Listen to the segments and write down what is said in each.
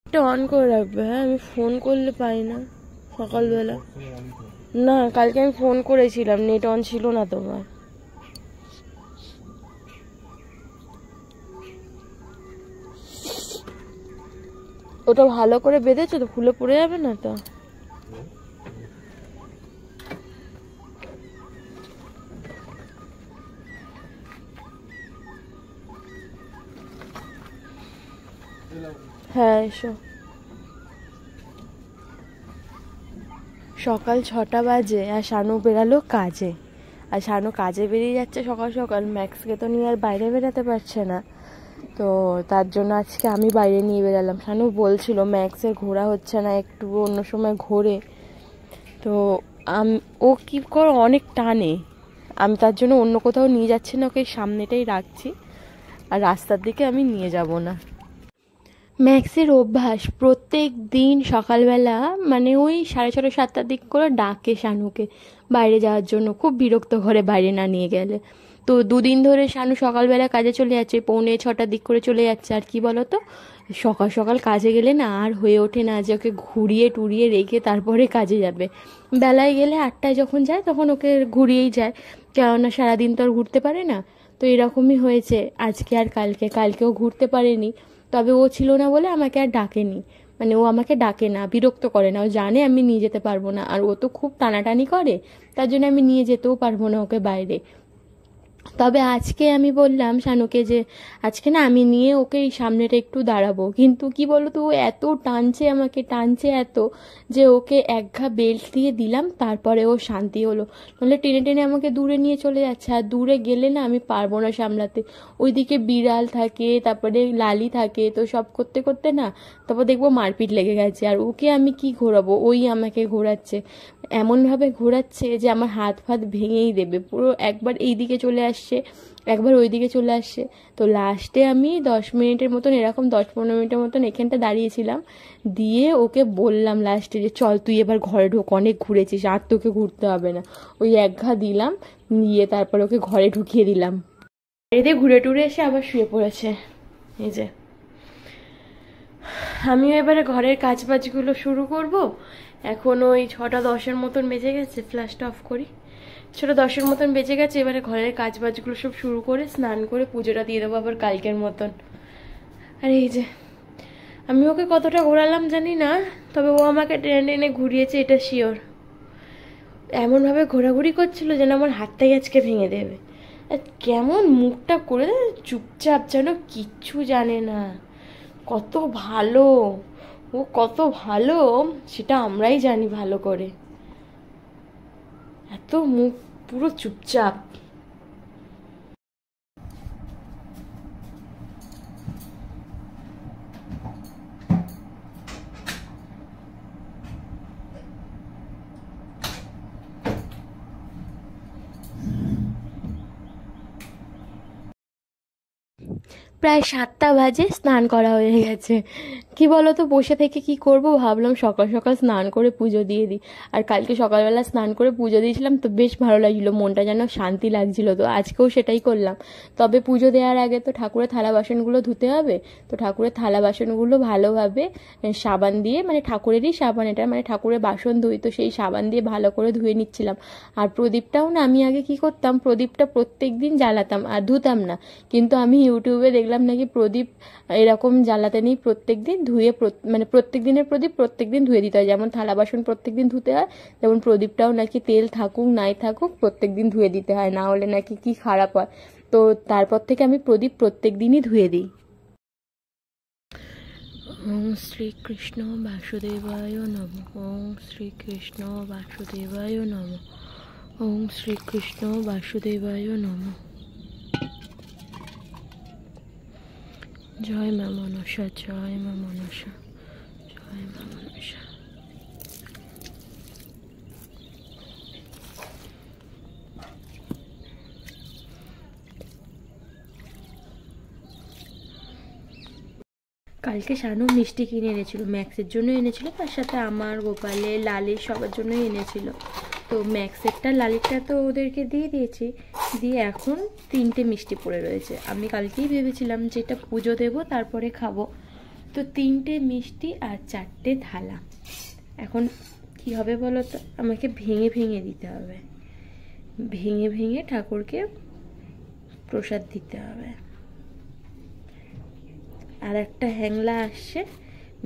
এটা অন করে রাখবে। হ্যাঁ, আমি ফোন করলে পাই না সকালবেলা। না, কালকে আমি ফোন করেছিলাম, নেট অন ছিল না তোমার। ওটা ভালো করে বেঁধেছো তো, খুলে পড়ে যাবে না তো? হ্যাঁ এসো। সকাল 6টা বাজে আর শানু বেরালো কাজে। আর শানু কাজে বেরিয়ে যাচ্ছে সকাল সকাল, ম্যাক্সকে তো নিয়ে আর বাইরে বেরাতে পারছে না। তো তার জন্য আজকে আমি বাইরে নিয়ে বেরালাম। শানু বলছিল ম্যাক্সের ঘোরা হচ্ছে না, একটু অন্য সময় ঘোরে। তো ও কি করে অনেক টানে, আমি তার জন্য অন্য কোথাও নিয়ে যাচ্ছি না, ওকে সামনেটাই রাখছি। আর রাস্তার দিকে আমি নিয়ে যাব না। ম্যাক্সের অভ্যাস প্রত্যেক দিন সকালবেলা মানে ওই 6:30 7টার দিক করে ডাকে শানুকে বাইরে যাওয়ার জন্য। খুব বিরক্ত করে বাইরে না নিয়ে গেলে। তো দুদিন ধরে শানু সকালবেলা কাজে চলে যাচ্ছে, 6:45 দিক করে চলে যাচ্ছে। আর কি বলতো, সকাল সকাল কাজে গেলে না আর হয়ে ওঠে না যে ওকে ঘুরিয়ে টুরিয়ে রেখে তারপরে কাজে যাবে। বেলায় গেলে 8টায় যখন যায় তখন ওকে ঘুরিয়েই যায়, কেননা সারাদিন তো আর ঘুরতে পারে না। তো এরকমই হয়েছে আজকে আর কালকেও ঘুরতে পারেনি। তবে ও ছিল না বলে আমাকে আর ডাকেনি। মানে ও আমাকে ডাকে না, বিরক্ত করে না, ও জানে আমি নিয়ে যেতে পারবো না। আর ও তো খুব টানাটানি করে, তার জন্য আমি নিয়ে যেতেও পারবো না ওকে বাইরে। তবে আজকে আমি বললাম শানুকে যে আজকে না আমি নিয়ে ওকে এই সামনেটা একটু দাঁড়াবো। কিন্তু কি বলতো, ও এত টানছে, আমাকে টানছে এত, যে ওকে এক ঘা বেল্ট দিয়ে দিলাম, তারপরে ও শান্তি হলো। নাহলে টেনে টেনে আমাকে দূরে নিয়ে চলে যাচ্ছে। আর দূরে গেলে না আমি পারবো না সামলাতে। ওইদিকে বিড়াল থাকে, তারপরে লালি থাকে, তো সব করতে করতে না তারপর দেখবো মারপিট লেগে গেছে। আর ওকে আমি কি ঘোরাবো, ওই আমাকে ঘোরাচ্ছে। এমনভাবে ঘোরাচ্ছে যে আমার হাত ফাত ভেঙেই দেবে পুরো। একবার এই দিকে চলে আসছে, একবার ওই দিকে চলে আসছে। তো লাস্টে আমি 10 মিনিটের মতন, এরকম 10-15 মিনিটের মতন এখানটা দাঁড়িয়েছিলাম। দিয়ে ওকে বললাম লাস্টে যে চল তুই এবার ঘরে ঢোক, অনেক ঘুরেছিস, আর তোকে ঘুরতে হবে না। ওই এক ঘা দিলাম, নিয়ে তারপরে ওকে ঘরে ঢুকিয়ে দিলাম। এতে ঘুরে টুরে এসে আবার শুয়ে পড়েছে। এই যে আমিও এবারে ঘরের কাজ বাজগুলো শুরু করব। এখন ওই 6টা 10-এর মতন বেজে গেছে, ফ্ল্যাশটা অফ করি। 6টা 10-এর মতন বেজে গেছে, এবারে ঘরের কাজ বাজগুলো সব শুরু করে স্নান করে পুজোটা দিয়ে দেবো আবার কালকের মতন। আর এই যে আমি ওকে কতটা ঘোরালাম জানি না, তবে ও আমাকে টেনে টেনে ঘুরিয়েছে, এটা শিওর। এমনভাবে ঘোরাঘুরি করছিল যেন আমার হাতটাই আজকে ভেঙে দেবে। আর কেমন মুখটা করে দেয়, চুপচাপ যেন কিচ্ছু জানে না। কত ভালো, ও কত ভালো সেটা আমরাই জানি ভালো করে। এত মুখ পুরো চুপচাপ। প্রায় 7টা বাজে, স্নান করা হয়ে গেছে। কি বলতো, বসে থেকে কি করব ভাবলাম সকাল সকাল স্নান করে পুজো দিয়ে দিই। আর কালকে সকালবেলা স্নান করে পুজো দিয়েছিলাম, তো বেশ ভালো লাগছিল, মনটা যেন শান্তি লাগছিল। তো আজকেও সেটাই করলাম। তবে পুজো দেওয়ার আগে তো ঠাকুরের থালা বাসনগুলো ধুতে হবে। তো ঠাকুরের থালা বাসনগুলো ভালোভাবে সাবান দিয়ে, মানে ঠাকুরেরই সাবান এটা, মানে ঠাকুরের বাসন ধুই তো সেই সাবান দিয়ে ভালো করে ধুয়ে নিচ্ছিলাম। আর প্রদীপটাও না, আমি আগে কি করতাম, প্রদীপটা প্রত্যেক দিন জ্বালাতাম আর ধুতাম না। কিন্তু আমি ইউটিউবে দেখলাম নাকি প্রদীপ এরকম জ্বালাতে নেই, প্রত্যেক দিন ধুয়ে, মানে প্রত্যেক দিনের প্রদীপ প্রত্যেক দিন ধুয়ে দিতে হয়। যেমন থালা বাসন প্রত্যেক দিন ধুতে হয়, যেমন প্রদীপটাও নাকি তেল থাকুক নাই থাকুক প্রত্যেক দিন ধুয়ে দিতে হয়, না হলে নাকি কি খারাপ হয়। তো তারপর থেকে আমি প্রদীপ প্রত্যেক দিনই ধুয়ে দিই। ওম শ্রীকৃষ্ণ বাসুদেবায় নমঃ। ওম শ্রীকৃষ্ণ বাসুদেবায় নমঃ। ওম শ্রীকৃষ্ণ বাসুদেবায় নমঃ। জয় মা মনসা, জয় মা মনসা, জয় মা মনসা। কালকে শানু মিষ্টি কিনে এনেছিল, ম্যাক্সের জন্য এনেছিল, তার সাথে আমার, গোপালের, লালির সবার জন্যই এনেছিল। তো ম্যাক্সেরটা লালিরটা তো ওদেরকে দিয়ে দিয়েছি, দিয়ে এখন 3টে মিষ্টি পড়ে রয়েছে। আমি কালকেই ভেবেছিলাম যে এটা পুজো দেবো তারপরে খাবো। তো 3টে মিষ্টি আর 4টে থালা। এখন কি হবে বলো তো, আমাকে ভেঙে ভেঙে দিতে হবে, ভেঙে ভেঙে ঠাকুরকে প্রসাদ দিতে হবে। আর একটা হ্যাংলা আসছে,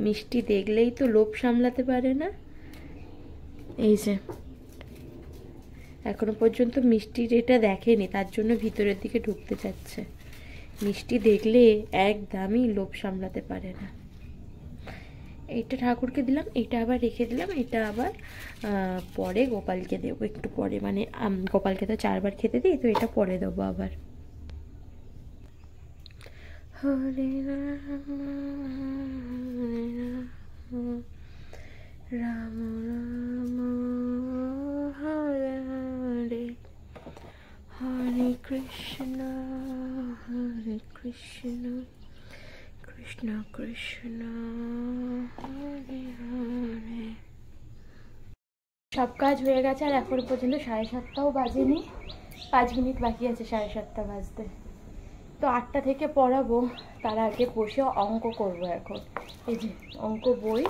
মিষ্টি দেখলেই তো লোভ সামলাতে পারে না। এই যে এখনো পর্যন্ত মিষ্টির এটা দেখেনি, তার জন্য ভিতরের দিকে ঢুকতে চাচ্ছে। মিষ্টি দেখলে একদমই লোভ সামলাতে পারে না। এইটা ঠাকুরকে দিলাম, এটা আবার রেখে দিলাম, এটা আবার পরে গোপালকে দেবো একটু পরে, মানে গোপালকে তো 4বার খেতে দিই, তো এটা পরে দেবো আবার। হরে রাম রাম রাম হরে হরে, হরে কৃষ্ণ কৃষ্ণ কৃষ্ণ হরে হরে। সব কাজ হয়ে গেছে, আর এখন পর্যন্ত 7:30টাও বাজেনি, 5 মিনিট বাকি আছে 7:30 বাজতে। তো 8টা থেকে পড়াবো, তার আগে বসে অঙ্ক করব। এখন এই যে অঙ্ক বই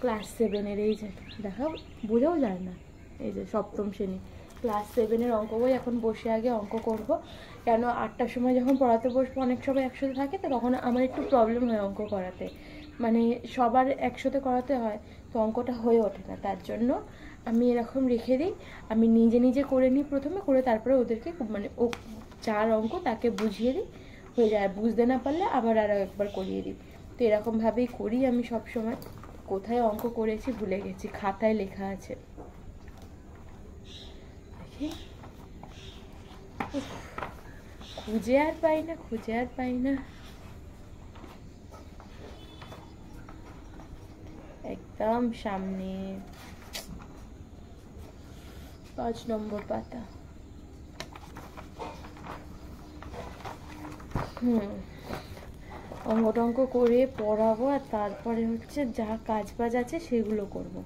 ক্লাস 7-এর, এই যে দেখা বোঝাও যায় না, এই যে 7ম শ্রেণী ক্লাস 7-এর অঙ্ক বই। এখন বসে আগে অঙ্ক করব, কেন 8টার সময় যখন পড়াতে বসবো অনেক সবাই একসাথে থাকে, তো তখন আমার একটু প্রবলেম হয় অঙ্ক করাতে, মানে সবার একসাথে করাতে হয়, তো অঙ্কটা হয়ে ওঠে না। তার জন্য আমি এরকম রেখে দিই, আমি নিজে নিজে করে নিই প্রথমে, করে তারপরে ওদেরকে মানে ও যার অঙ্ক তাকে বুঝিয়ে দিই, হয়ে যায়। বুঝতে না পারলে আবার আরও একবার করিয়ে দিই। তো এরকমভাবেই করি আমি সব সময়। কোথায় অঙ্ক করেছি ভুলে গেছি, খাতায় লেখা আছে দেখি, খুঁজে আর পাই না। একদম সামনে 5 নম্বর পাতা। অঙ্ক করে পড়াবো, আর তারপরে হচ্ছে যা কাজ বাজ আছে সেগুলো করব।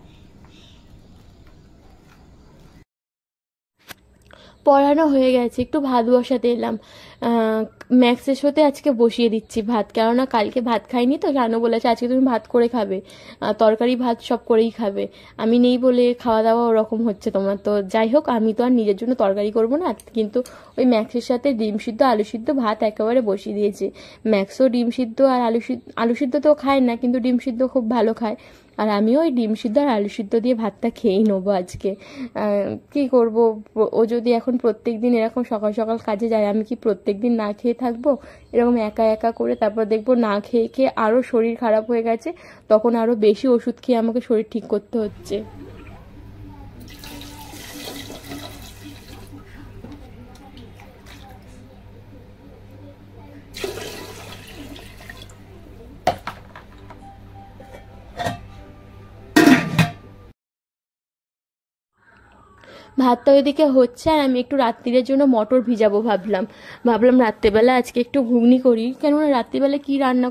পড়ানো হয়ে গেছে, একটু ভাত বসাতে এলাম। ম্যাক্সের সাথে আজকে বসিয়ে দিচ্ছি ভাত, কেননা কালকে ভাত খাইনি, তো জানো বলেছে আজকে তুমি ভাত করে খাবে, তরকারি ভাত সব করেই খাবে। আমি নেই বলে খাওয়া দাওয়া ওরকম হচ্ছে তোমার। তো যাই হোক, আমি তো আর নিজের জন্য তরকারি করবো না, কিন্তু ওই ম্যাক্সের সাথে ডিম সিদ্ধ আলু সিদ্ধ ভাত একেবারে বসিয়ে দিয়েছি। ম্যাক্সও ডিম সিদ্ধ আর আলু সিদ্ধ তো খায় না, কিন্তু ডিম সিদ্ধ খুব ভালো খায়, আর আমিও ওই ডিম সিদ্ধ আর আলু সিদ্ধ দিয়ে ভাতটা খেয়েই নেবো আজকে। কি করব, ও যদি এখন প্রত্যেক দিন এরকম সকাল সকাল কাজে যায়, আমি কি প্রত্যেক দিন না খেয়ে থাকবো? এরকম একা একা করে তারপর দেখবো না খেয়ে খেয়ে আরও শরীর খারাপ হয়ে গেছে, তখন আরও বেশি ওষুধ খেয়ে আমাকে শরীর ঠিক করতে হচ্ছে। ভাতটা ওইদিকে হচ্ছে, আর আমি একটু রাত্রিরের জন্য মটর ভিজাবো ভাবলাম রাত্রেবেলা আজকে একটু ঘুগনি করি, কেননা রাত্রিবেলা কি রান্না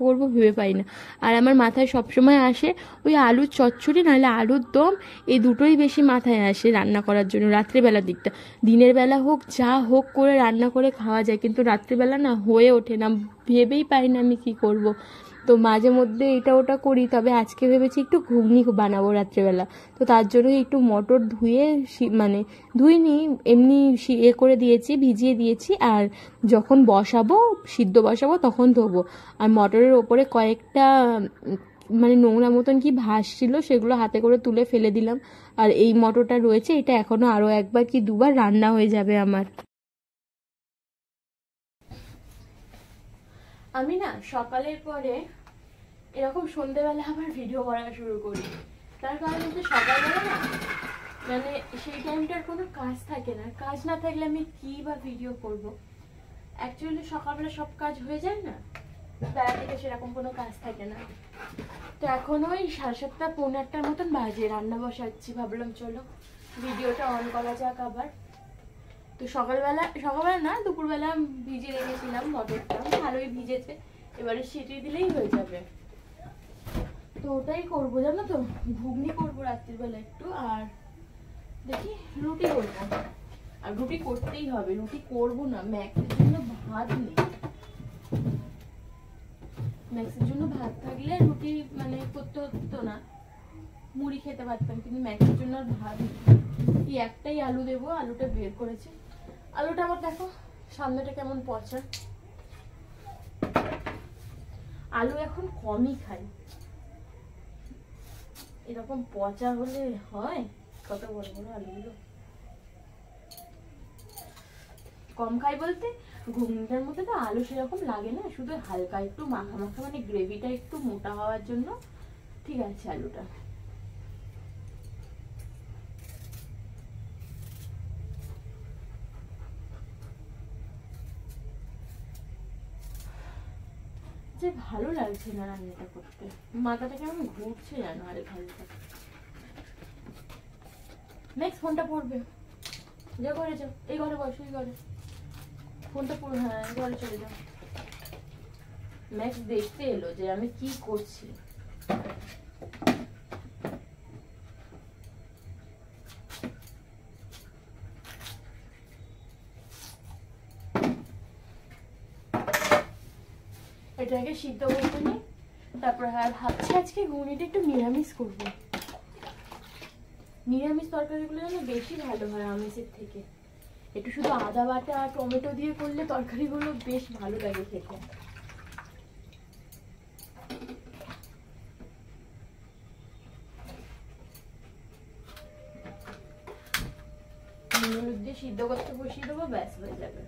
করব ভেবে পাই না। আর আমার মাথায় সবসময় আসে ওই আলুর চচ্চড়ি নাহলে আলুর দম, এই দুটোই বেশি মাথায় আসে রান্না করার জন্য রাত্রিবেলার দিকটা। দিনের বেলা হোক যা হোক করে রান্না করে খাওয়া যায়, কিন্তু রাত্রিবেলা না হয়ে ওঠে না, ভেবেই পাই না আমি কি করব। তো মাঝে মধ্যে এটা ওটা করি, তবে আজকে ভেবেছি একটু ঘুগনি বানাবো রাত্রেবেলা। তো তার জন্য একটু মটর ধুয়ে, মানে ধুইনি, এমনি করে দিয়েছি, ভিজিয়ে দিয়েছি, আর যখন সিদ্ধ বসাবো তখন ধোবো। আর মটরের ওপরে কয়েকটা মানে নোংরা মতন কি ভাসছিল, সেগুলো হাতে করে তুলে ফেলে দিলাম। আর এই মটরটা রয়েছে, এটা এখনো আরও 1বার কি 2বার রান্না হয়ে যাবে আমার। আমি না সকালের পরে এরকম সন্ধ্যেবেলা আবার ভিডিও করা শুরু করি, তার কারণ হচ্ছে সকালবেলা না মানে সেই টাইমটার কোনো কাজ থাকে না, কাজ না থাকলে আমি কি বা ভিডিও করব। অ্যাকচুয়ালি সকালবেলা সব কাজ হয়ে যায় না, বেলা থেকে সেরকম কোনো কাজ থাকে না। তো এখন ওই 7:30 পৌনে 8টার মতন বাজে, রান্না বসাচ্ছি, ভাবলাম চলো ভিডিওটা অন করা যাক আবার। তো সকালবেলা না দুপুরবেলা ভিজে রেখেছিলাম মটরটা, ভালোই ভিজেছে, এবারে সিটি দিলেই হয়ে যাবে। তো ওটাই করবো, জানো তো, ঘুগনি করবো রাত্রিবেলা একটু, আর দেখি রুটি করবো। আর রুটি করতেই হবে, রুটি করবো না ম্যাক্সের জন্য ভাত নেই। ম্যাক্সের জন্য ভাত থাকলে রুটি মানে করতে হতো না, মুড়ি খেতে পারতাম, কিন্তু ম্যাক্সের জন্য আর ভাত এই একটাই আলু দেবো। আলুটা বের করেছি, আলুটা আমার দেখো সামনেটা কেমন পচা। আলু এখন কমই খাই, এরকম পচা হলে হয়? কত বড় বড় আলুগুলো কম খাই বলতে ঘুগনিটার মধ্যে তো আলু সেরকম লাগে না, শুধু হালকা একটু মাখা মাখা, মানে গ্রেভিটা একটু মোটা হওয়ার জন্য ঠিক আছে আলুটা। যে ভালো লাগছে না রান্নাটা করতে, মাথাটা কেমন ঘুরছে জানো হালকা হালকা। নেক্সট ফোনটা পড়বে, যা ঘরে যাও, এই ঘরে বসো, এই ঘরে ফোনটা পড়ো, হ্যাঁ ঘরে চলে যাও। ম্যাক্স দেখতে এলো যে আমি কি করছি। এটাকে সিদ্ধ করতে নিই, তারপরে আর ভাবছি আজকে ঘুগনিটা একটু নিরামিষ করবো। নিরামিষ তরকারিগুলো যেন বেশি ভালো হয় আমিষের থেকে, একটু শুধু আদা বাটা টমেটো দিয়ে করলে তরকারিগুলো বেশ ভালো লাগে খেতে। হলুদ দিয়ে সিদ্ধ করতে বসিয়ে দেবো, ব্যাস হয়ে যাবে।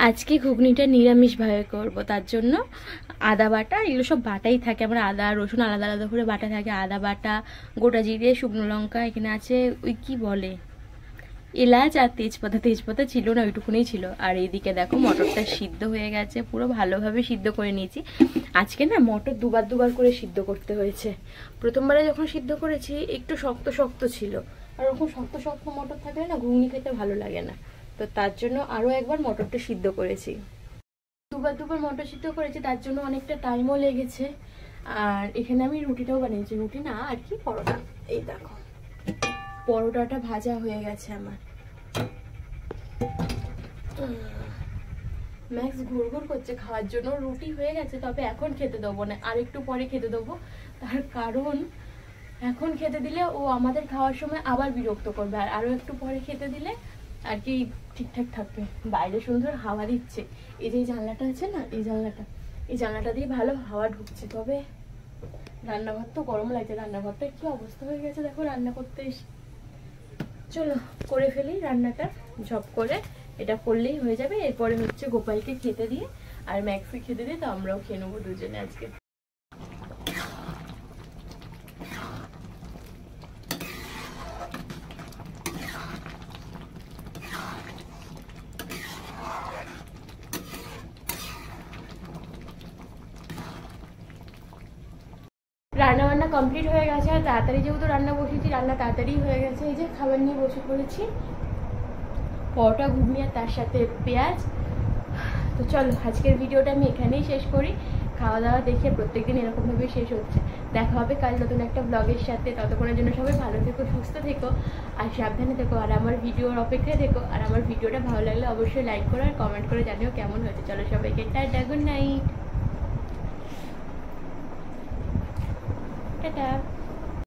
আজকে ঘুগনিটা নিরামিষভাবে করব, তার জন্য আদা বাটা এগুলো সব বাটাই থাকে, আমার আদা রসুন আলাদা আলাদা করে বাটা থাকে, আদা বাটা, গোটা জিরে, শুকনো লঙ্কা, এখানে আছে ওই কি বলে এলাচ আর তেজপাতা, তেজপাতা ছিল না ওইটুকুনি ছিল। আর এইদিকে দেখো মটরটা সিদ্ধ হয়ে গেছে, পুরো ভালোভাবে সিদ্ধ করে নিয়েছি। আজকে না মটর দুবার দুবার করে সিদ্ধ করতে হয়েছে, প্রথমবারে যখন সিদ্ধ করেছি একটু শক্ত শক্ত ছিল, আর ওরকম শক্ত শক্ত মটর থাকলে না ঘুগনি খেতে ভালো লাগে না, তো তার জন্য আরও একবার মটরটা সিদ্ধ করেছি। দুবার দুবার মটর সিদ্ধ করেছি, তার জন্য অনেকটা টাইমও লেগেছে। আর এখানে আমি রুটিটাও বানিয়েছি, রুটি না আর কি পরোটা, এই দেখো পরোটাটা ভাজা হয়ে গেছে আমার। ম্যাক্স ঘুরঘুর করছে খাওয়ার জন্য, রুটি হয়ে গেছে, তবে এখন খেতে দেবো না, আর একটু পরে খেতে দেবো। তার কারণ এখন খেতে দিলে ও আমাদের খাওয়ার সময় আবার বিরক্ত করবে, আর আরও একটু পরে খেতে দিলে আর কি ঠিকঠাক থাকবে। বাইরে সুন্দর হাওয়া দিচ্ছে, এই যে জানলাটা আছে না, এই জানলাটা দিয়ে ভালো হাওয়া ঢুকছে। তবে রান্নাঘর তো গরম লাগছে, রান্নাঘরটা কি অবস্থা হয়ে গেছে দেখো রান্না করতে এসে। চলো করে ফেলি রান্নাটা ঝপ করে, এটা করলেই হয়ে যাবে। এরপরে হচ্ছে গোপালকে খেতে দিয়ে আর ম্যাক্সকে খেতে দিয়ে, তো আমরাও খেয়ে নেবো দুজনে আজকে। রান্না বান্না কমপ্লিট হয়ে গেছে, আর তাড়াতাড়ি যেহেতু রান্না বসেছি, রান্না তাড়াতাড়ি হয়ে গেছে। এই যে খাবার নিয়ে বসে পড়েছি, পরোটা ঘুগনি আর তার সাথে পেঁয়াজ। তো চলো আজকের ভিডিওটা আমি এখানেই শেষ করি। খাওয়া দাওয়া দেখে প্রত্যেকদিন এরকমভাবে শেষ হচ্ছে। দেখা হবে কাল নতুন একটা ব্লগের সাথে, ততক্ষণের জন্য সবাই ভালো থেকো, সুস্থ থেকো আর সাবধানে থেকো, আর আমার ভিডিওর অপেক্ষায় থেকো। আর আমার ভিডিওটা ভালো লাগলে অবশ্যই লাইক করো আর কমেন্ট করে জানিও কেমন হয়েছে। চলো সবাইকে টাটা, গুড নাইট, টাটা।